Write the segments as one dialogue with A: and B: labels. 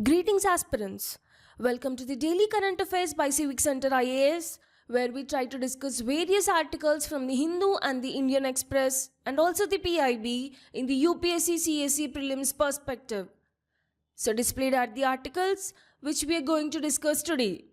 A: Greetings aspirants. Welcome to the Daily Current Affairs by CivicCentre IAS, where we try to discuss various articles from the Hindu and the Indian Express and also the PIB in the UPSC CSE prelims perspective. So displayed are the articles which we are going to discuss today.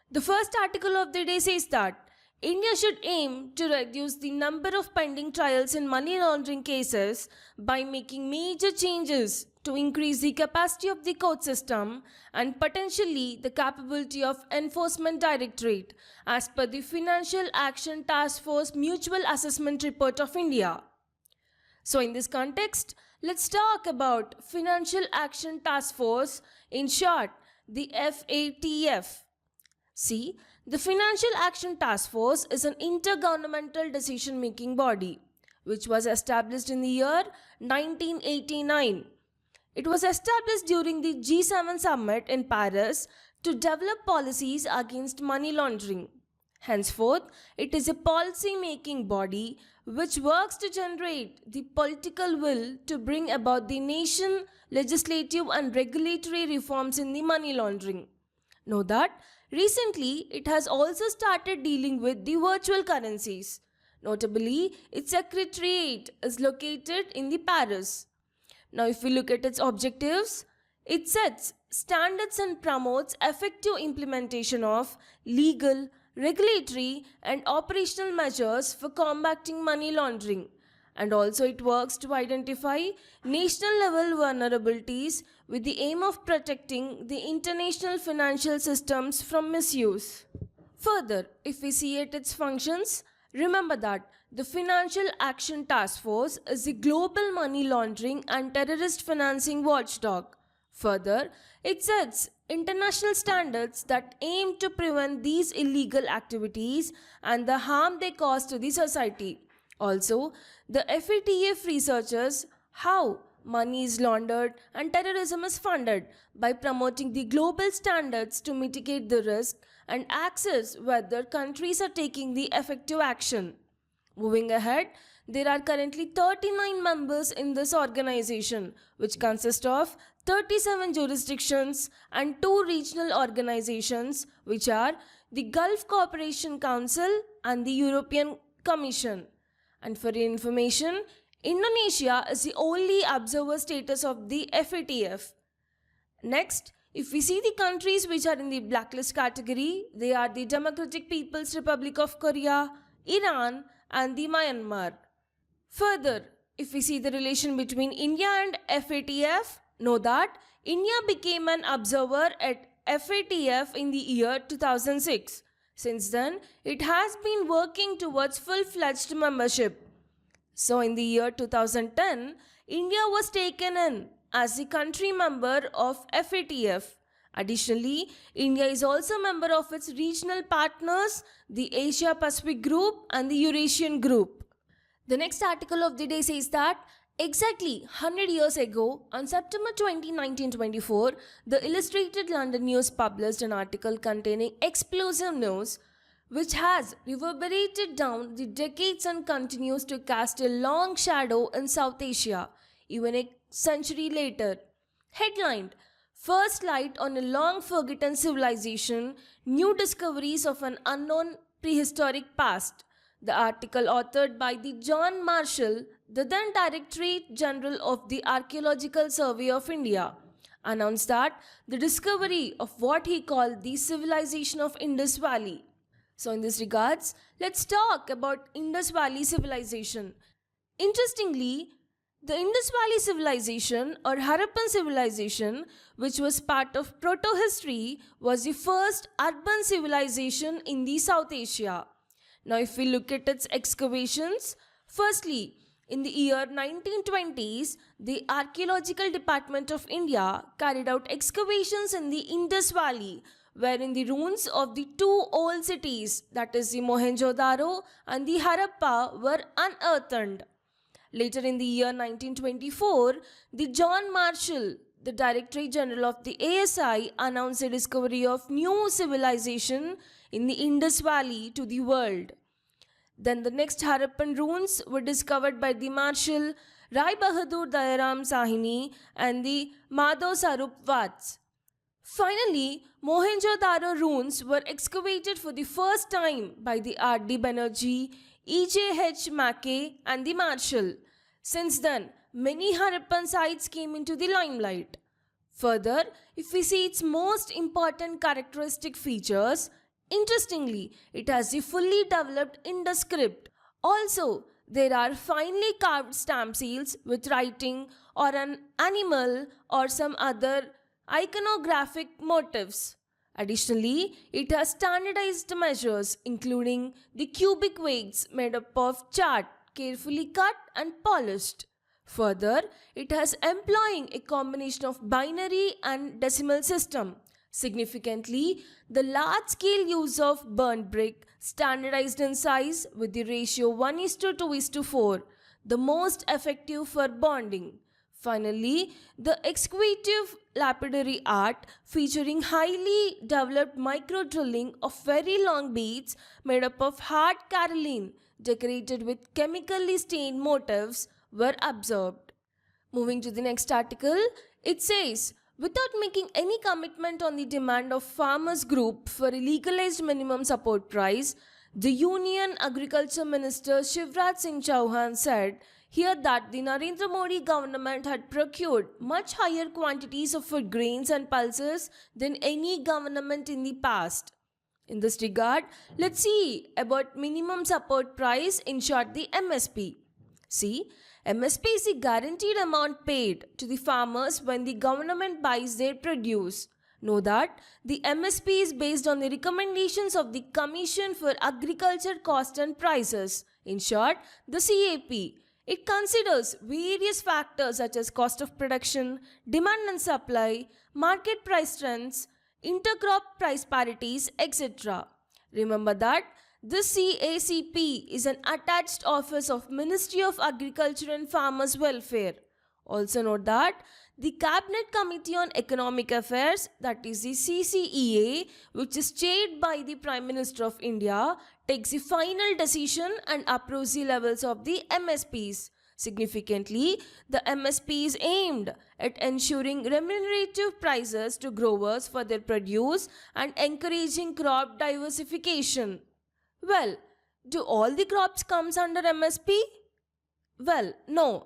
A: The first article of the day says that India should aim to reduce the number of pending trials in money laundering cases by making major changes to increase the capacity of the court system and potentially the capability of enforcement directorate as per the Financial Action Task Force Mutual Assessment Report of India. So in this context, let's talk about Financial Action Task Force, in short, the FATF. See, the Financial Action Task Force is an intergovernmental decision-making body which was established in the year 1989. It was established during the G7 summit in Paris to develop policies against money laundering. Henceforth, it is a policy-making body which works to generate the political will to bring about the nation legislative and regulatory reforms in the money laundering. Note that recently it has also started dealing with the virtual currencies. Notably, its secretariat is located in the Paris. Now if we look at its objectives, it sets standards and promotes effective implementation of legal, regulatory and operational measures for combating money laundering. And also it works to identify national level vulnerabilities with the aim of protecting the international financial systems from misuse. Further, if we see at its functions, remember that the Financial Action Task Force is the global money laundering and terrorist financing watchdog. Further, it sets international standards that aim to prevent these illegal activities and the harm they cause to the society. Also, the FATF researches how money is laundered and terrorism is funded by promoting the global standards to mitigate the risk and access whether countries are taking the effective action. Moving ahead, there are currently 39 members in this organization, which consist of 37 jurisdictions and 2 regional organizations, which are the Gulf Cooperation Council and the European Commission. And for your information, Indonesia is the only observer status of the FATF. Next, if we see the countries which are in the blacklist category, they are the Democratic People's Republic of Korea, Iran and the Myanmar. Further, if we see the relation between India and FATF, know that India became an observer at FATF in the year 2006. Since then, it has been working towards full-fledged membership. So in the year 2010, India was taken in as the country member of FATF. Additionally, India is also a member of its regional partners, the Asia Pacific Group and the Eurasian Group. The next article of the day says that exactly 100 years ago, on September 20, 1924, the Illustrated London News published an article containing explosive news which has reverberated down the decades and continues to cast a long shadow in South Asia, even a century later. Headlined, First Light on a Long Forgotten Civilization, New Discoveries of an Unknown Prehistoric Past. The article, authored by the John Marshall, the then Directorate General of the Archaeological Survey of India, announced that the discovery of what he called the civilization of Indus Valley. So in this regards, let's talk about Indus Valley civilization. Interestingly, the Indus Valley civilization or Harappan civilization, which was part of proto-history, was the first urban civilization in the South Asia. Now if we look at its excavations, firstly, in the year 1920s, the Archaeological Department of India carried out excavations in the Indus Valley, wherein the ruins of the 2 old cities, that is the Mohenjo-daro and the Harappa, were unearthed. Later in the year 1924, the John Marshall, the Directorate General of the ASI, announced the discovery of new civilization in the Indus Valley to the world. Then the next Harappan ruins were discovered by the Marshal Rai Bahadur Dayaram Sahini and the Madhav Sarup Vats. Finally, Mohenjo-daro ruins were excavated for the first time by the R.D. Banerjee, E.J.H. Mackay and the Marshall. Since then, many Harappan sites came into the limelight. Further, if we see its most important characteristic features, interestingly, it has a fully developed Indus script. Also, there are finely carved stamp seals with writing or an animal or some other iconographic motifs. Additionally, it has standardized measures including the cubic weights made up of chart carefully cut and polished. Further, it has employing a combination of binary and decimal system. Significantly, the large-scale use of burnt brick standardized in size with the ratio 1:2:4, the most effective for bonding. Finally, the excavative lapidary art featuring highly developed micro drilling of very long beads made up of hard kaolin decorated with chemically stained motifs were observed. Moving to the next article, it says, without making any commitment on the demand of farmers group for a legalized minimum support price, the Union Agriculture Minister Shivraj Singh Chauhan said here that the Narendra Modi government had procured much higher quantities of food grains and pulses than any government in the past. In this regard, let's see about minimum support price, in short the MSP. See, MSP is the guaranteed amount paid to the farmers when the government buys their produce. Know that the MSP is based on the recommendations of the Commission for Agriculture Cost and Prices, in short the CAP. It considers various factors such as cost of production, demand and supply, market price trends, intercrop price parities, etc. Remember that this CACP is an attached office of Ministry of Agriculture and Farmers Welfare. Also note that the Cabinet Committee on Economic Affairs, that is the CCEA, which is chaired by the Prime Minister of India, takes the final decision and approves the levels of the MSPs. Significantly, the MSP is aimed at ensuring remunerative prices to growers for their produce and encouraging crop diversification. Well, do all the crops comes under MSP? Well, no.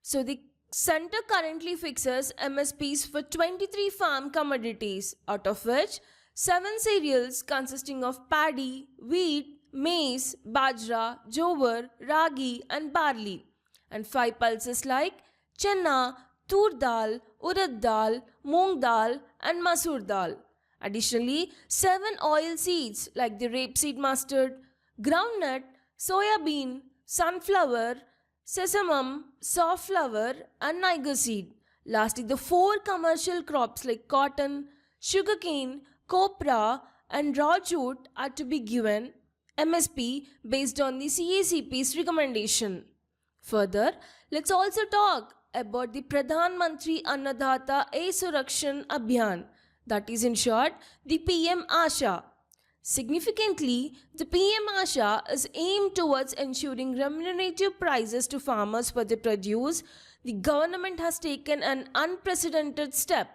A: So the Center currently fixes MSPs for 23 farm commodities, out of which 7 cereals consisting of paddy, wheat, maize, bajra, jowar, ragi and barley, and 5 pulses like chana, tur dal, urad dal, moong dal and masoor dal. Additionally, 7 oil seeds like the rapeseed mustard, groundnut, soya bean, sunflower, sesamum, safflower and niger seed. Lastly, the 4 commercial crops like cotton, sugarcane, copra and raw jute are to be given MSP based on the CACP's recommendation. Further, let's also talk about the Pradhan Mantri Annadata Surakshan Abhiyan, that is in short the PM AASHA. Significantly, the PM AASHA is aimed towards ensuring remunerative prices to farmers for their produce. The government has taken an unprecedented step.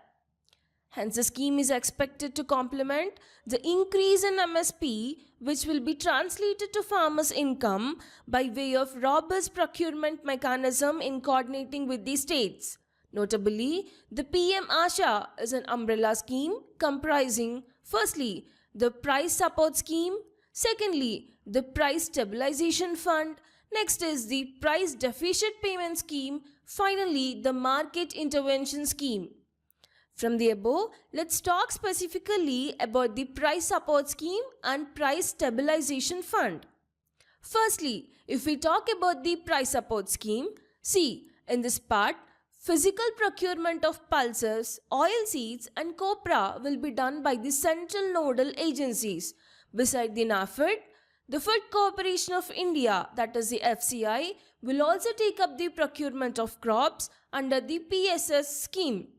A: Hence, the scheme is expected to complement the increase in MSP, which will be translated to farmers' income by way of robust procurement mechanism in coordinating with the states. Notably, the PM AASHA is an umbrella scheme comprising, firstly, the price support scheme, secondly, the price stabilization fund, next is the price deficit payment scheme, finally, the market intervention scheme. From the above, let's talk specifically about the price support scheme and price stabilization fund. Firstly, if we talk about the price support scheme, see, in this part, physical procurement of pulses, oilseeds and copra will be done by the central nodal agencies. Beside the NAFED, the Food Corporation of India, that is the FCI, will also take up the procurement of crops under the PSS scheme,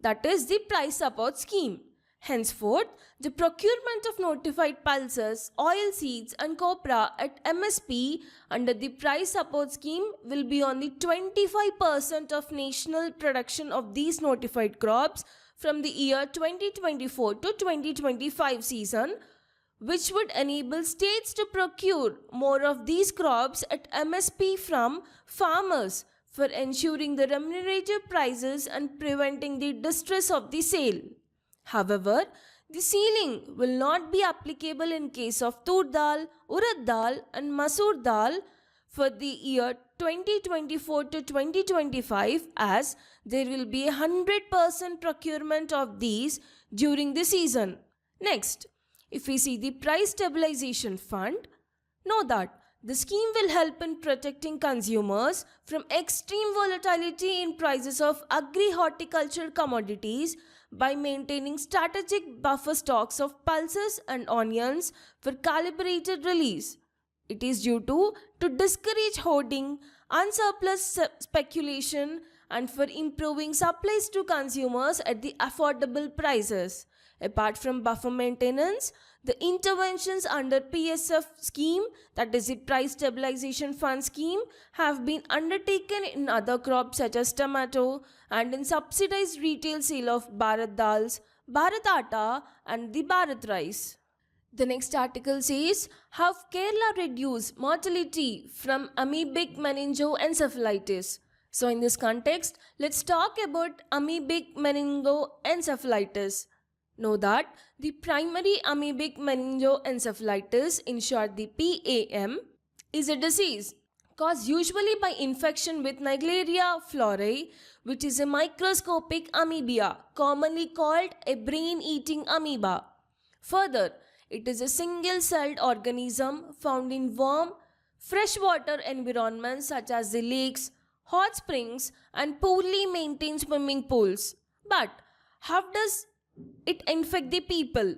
A: that is the price support scheme. Henceforth, the procurement of notified pulses, oilseeds and copra at MSP under the price support scheme will be on the 25% of national production of these notified crops from the year 2024 to 2025 season, which would enable states to procure more of these crops at MSP from farmers for ensuring the remunerative prices and preventing the distress of the sale. However, the ceiling will not be applicable in case of tur dal, urad dal and masoor dal for the year 2024 to 2025, as there will be 100% procurement of these during the season. Next, if we see the Price Stabilization Fund, know that the scheme will help in protecting consumers from extreme volatility in prices of agri-horticultural commodities by maintaining strategic buffer stocks of pulses and onions for calibrated release. It is due to discourage hoarding, unsurplus speculation, and for improving supplies to consumers at the affordable prices. Apart from buffer maintenance, the interventions under PSF scheme, that is the Price Stabilization Fund scheme, have been undertaken in other crops such as tomato and in subsidized retail sale of Bharat Dals, Bharat Atta and the Bharat Rice. The next article says, have Kerala reduced mortality from amoebic meningoencephalitis? So in this context, let's talk about amoebic meningoencephalitis. Know that the primary amoebic meningoencephalitis, in short the PAM, is a disease caused usually by infection with Naegleria florei, which is a microscopic amoeba, commonly called a brain-eating amoeba. Further, it is a single-celled organism found in warm, freshwater environments such as the lakes, hot springs, and poorly maintained swimming pools. But how does it infect the people?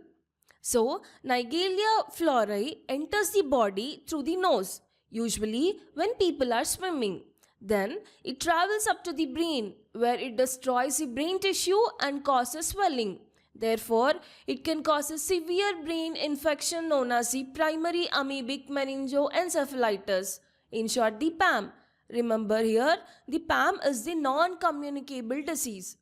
A: So, Naegleria florei enters the body through the nose, usually when people are swimming. Then, it travels up to the brain, where it destroys the brain tissue and causes swelling. Therefore, it can cause a severe brain infection known as the primary amoebic meningoencephalitis, in short the PAM. Remember here, the PAM is the non-communicable disease.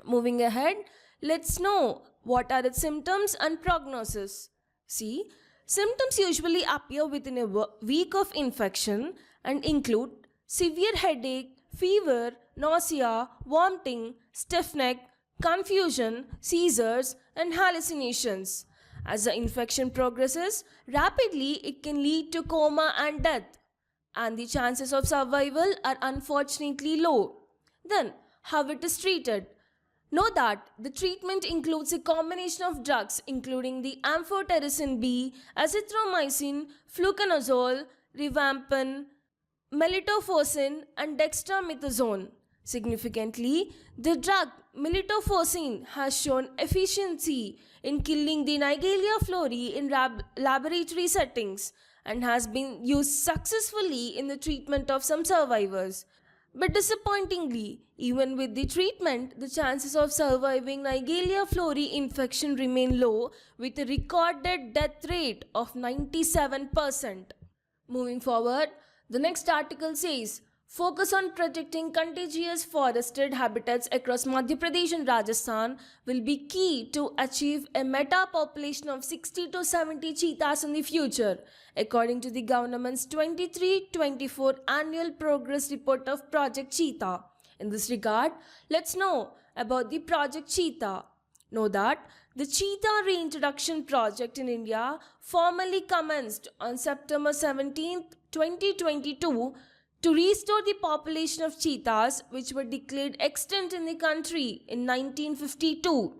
A: Moving ahead, let's know what are its symptoms and prognosis. See, symptoms usually appear within a week of infection and include severe headache, fever, nausea, vomiting, stiff neck, confusion, seizures, and hallucinations. As the infection progresses rapidly, it can lead to coma and death, and the chances of survival are unfortunately low. Then, how it is treated? Know that the treatment includes a combination of drugs including the amphotericin B, azithromycin, fluconazole, rivampin, melitofosine, and dextromethasone. Significantly, the drug melitofosine has shown efficiency in killing the Naegleria florei in laboratory settings and has been used successfully in the treatment of some survivors. But disappointingly, even with the treatment, the chances of surviving Naegleria florei infection remain low, with a recorded death rate of 97%. Moving forward, the next article says, focus on protecting contiguous forested habitats across Madhya Pradesh and Rajasthan will be key to achieve a meta population of 60 to 70 cheetahs in the future, according to the government's 23-24 annual progress report of Project Cheetah. In this regard, let's know about the Project Cheetah. Know that the cheetah reintroduction project in India formally commenced on September 17, 2022 to restore the population of cheetahs which were declared extinct in the country in 1952.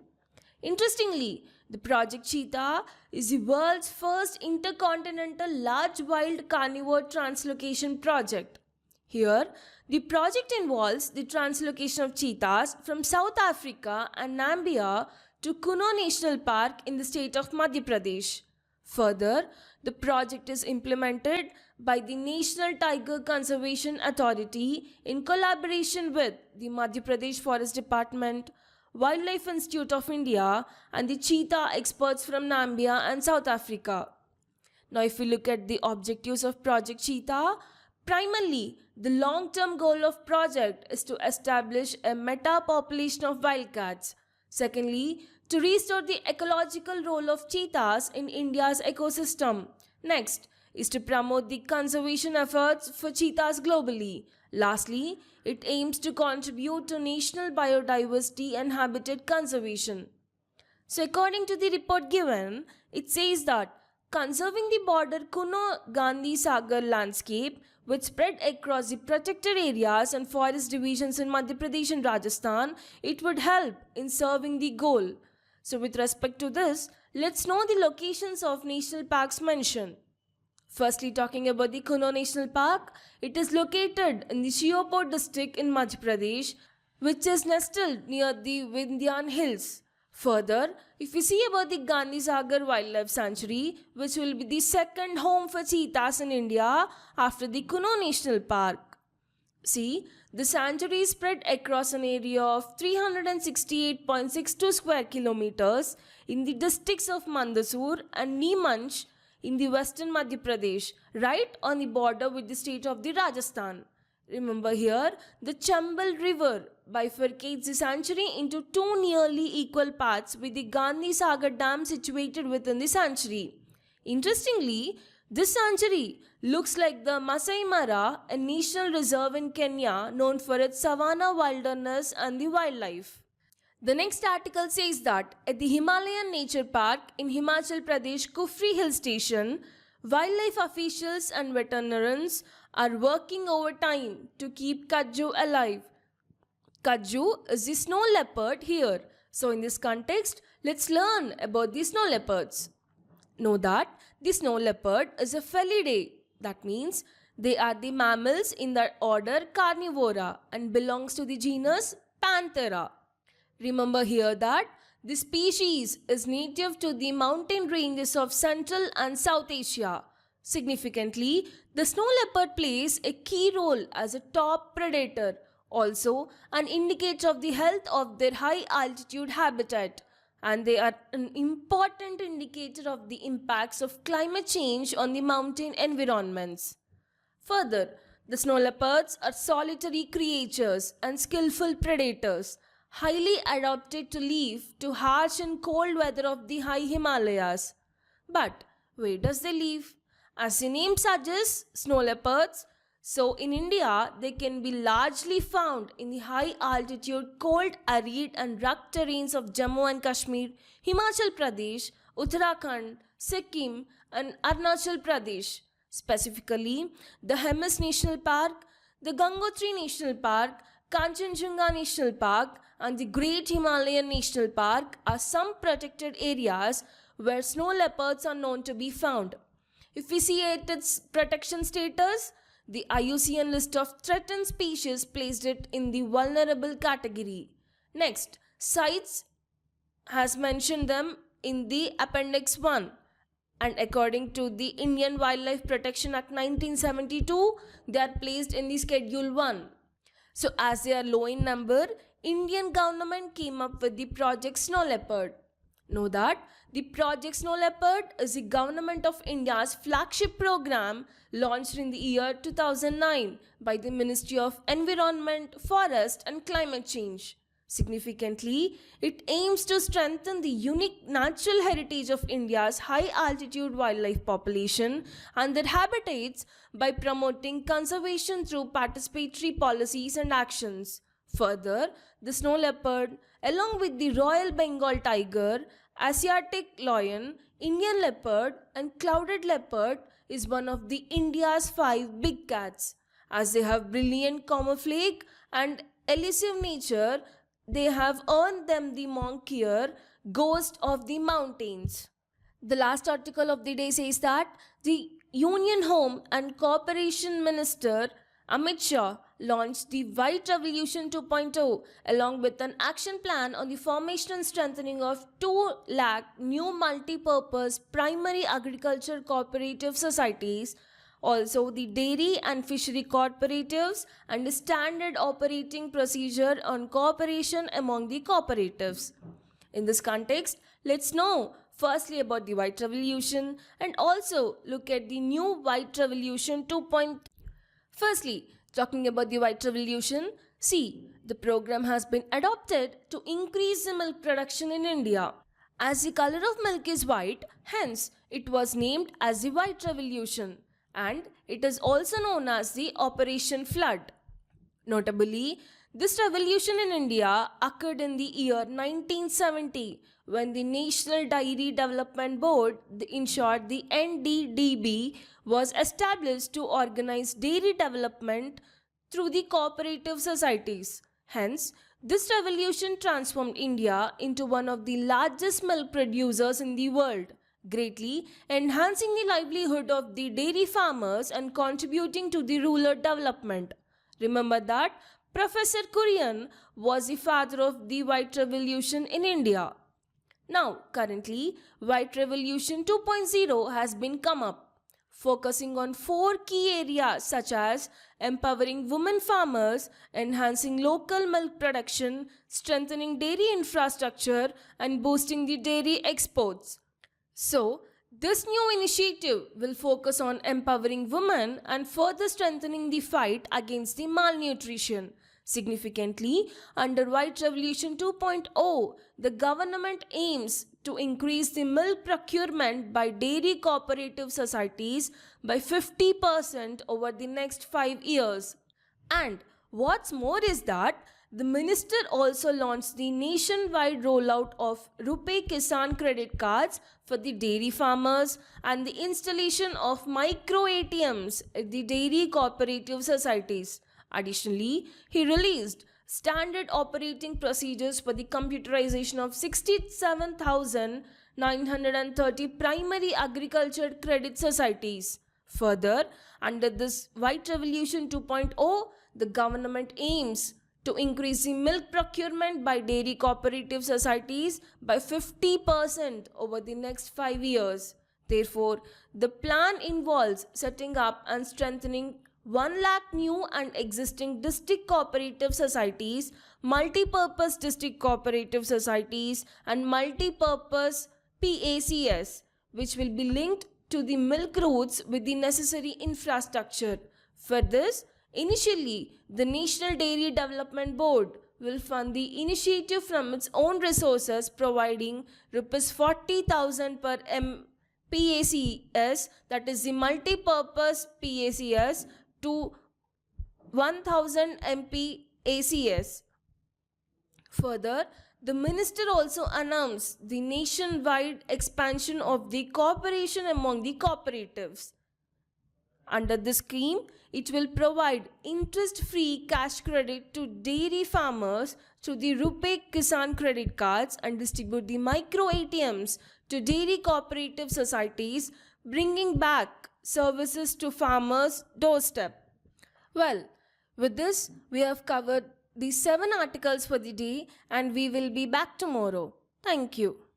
A: Interestingly, the Project Cheetah is the world's first intercontinental large wild carnivore translocation project. Here, the project involves the translocation of cheetahs from South Africa and Namibia to Kuno National Park in the state of Madhya Pradesh. Further, the project is implemented by the National Tiger Conservation Authority in collaboration with the Madhya Pradesh Forest Department, Wildlife Institute of India, and the cheetah experts from Namibia and South Africa. Now, if we look at the objectives of Project Cheetah, primarily, the long-term goal of project is to establish a meta population of wildcats. Secondly, to restore the ecological role of cheetahs in India's ecosystem. Next is to promote the conservation efforts for cheetahs globally. Lastly, it aims to contribute to national biodiversity and habitat conservation. So according to the report given, it says that conserving the border Kuno-Gandhi Sagar landscape, which spread across the protected areas and forest divisions in Madhya Pradesh and Rajasthan, it would help in serving the goal. So with respect to this, let's know the locations of national parks mentioned. Firstly, talking about the Kuno National Park, it is located in the Shiopur district in Madhya Pradesh, which is nestled near the Vignan hills. Further, if we see about the Gandhi Sagar Wildlife Sanctuary, which will be the second home for cheetahs in India after the Kuno National Park. See, the sanctuary is spread across an area of 368.62 square kilometers in the districts of Mandsaur and Neemuch in the western Madhya Pradesh, right on the border with the state of the Rajasthan. Remember here, the Chambal River bifurcates the sanctuary into two nearly equal parts with the Gandhi Sagar Dam situated within the sanctuary. Interestingly, this sanctuary looks like the Masai Mara, a national reserve in Kenya known for its savanna wilderness and the wildlife. The next article says that at the Himalayan Nature Park in Himachal Pradesh Kufri Hill Station, wildlife officials and veterinarians are working overtime to keep kudzu alive. Kudzu is the snow leopard here. So in this context, let's learn about the snow leopards. Know that the snow leopard is a felidae. That means they are the mammals in the order Carnivora and belongs to the genus Panthera. Remember here that the species is native to the mountain ranges of Central and South Asia. Significantly, the snow leopard plays a key role as a top predator, also an indicator of the health of their high altitude habitat, and they are an important indicator of the impacts of climate change on the mountain environments. Further, the snow leopards are solitary creatures and skillful predators, highly adapted to live to harsh and cold weather of the high Himalayas. But where does they live? As the name suggests, snow leopards, so in India they can be largely found in the high altitude, cold, arid and rugged terrains of Jammu and Kashmir, Himachal Pradesh, Uttarakhand, Sikkim and Arunachal Pradesh. Specifically, the Hemis National Park, the Gangotri National Park, Kanchenjunga National Park and the Great Himalayan National Park are some protected areas where snow leopards are known to be found. If we see at its protection status, the IUCN list of threatened species placed it in the vulnerable category. Next, CITES has mentioned them in the Appendix 1, and according to the Indian Wildlife Protection Act 1972, they are placed in the Schedule 1. So as they are low in number, Indian government came up with the Project Snow Leopard. Know that the Project Snow Leopard is the Government of India's flagship program launched in the year 2009 by the Ministry of Environment, Forest and Climate Change. Significantly, it aims to strengthen the unique natural heritage of India's high-altitude wildlife population and their habitats by promoting conservation through participatory policies and actions. Further, the snow leopard, along with the Royal Bengal tiger, Asiatic lion, Indian leopard and clouded leopard, is one of the India's 5 big cats. As they have brilliant camouflage and elusive nature, they have earned them the moniker Ghost of the Mountains. The last article of the day says that the Union Home and Corporation Minister AMIT launched the White Revolution 2.0 along with an action plan on the formation and strengthening of 2 lakh new multi-purpose primary agriculture cooperative societies, also the dairy and fishery cooperatives, and the standard operating procedure on cooperation among the cooperatives. In this context, let's know firstly about the White Revolution and also look at the new White Revolution 2.0. Firstly, talking about the White Revolution, See, the program has been adopted to increase the milk production in India. As the color of milk is white, hence it was named as the White Revolution, and it is also known as the Operation Flood. Notably, this revolution in India occurred in the year 1970 when the National Dairy Development Board, in short the NDDB, was established to organize dairy development through the cooperative societies. Hence, this revolution transformed India into one of the largest milk producers in the world, greatly enhancing the livelihood of the dairy farmers and contributing to the rural development. Remember that Professor Kurian was the father of the White Revolution in India. Now, currently, White Revolution 2.0 has been come up, focusing on 4 key areas such as empowering women farmers, enhancing local milk production, strengthening dairy infrastructure, and boosting the dairy exports. So, this new initiative will focus on empowering women and further strengthening the fight against the malnutrition. Significantly, under White Revolution 2.0, the government aims to increase the milk procurement by dairy cooperative societies by 50% over the next 5 years. And what's more is that the minister also launched the nationwide rollout of Rupee Kisan credit cards for the dairy farmers and the installation of micro ATMs at the dairy cooperative societies. Additionally, he released standard operating procedures for the computerization of 67,930 primary agriculture credit societies. Further, under this White Revolution 2.0, the government aims to increase the milk procurement by dairy cooperative societies by 50% over the next 5 years. Therefore, the plan involves setting up and strengthening 1 lakh new and existing district cooperative societies, multi-purpose district cooperative societies, and multi-purpose PACS, which will be linked to the milk routes with the necessary infrastructure. For this, initially, the National Dairy Development Board will fund the initiative from its own resources, providing Rs 40,000 per PACS, that is the multi-purpose PACS, to 1000 MPACS. Further, the minister also announced the nationwide expansion of the cooperation among the cooperatives. Under this scheme, it will provide interest-free cash credit to dairy farmers through the Rupee Kisan credit cards and distribute the micro ATMs to dairy cooperative societies, bringing back services to farmers' doorstep. Well, with this, we have covered the 7 articles for the day and we will be back tomorrow. Thank you.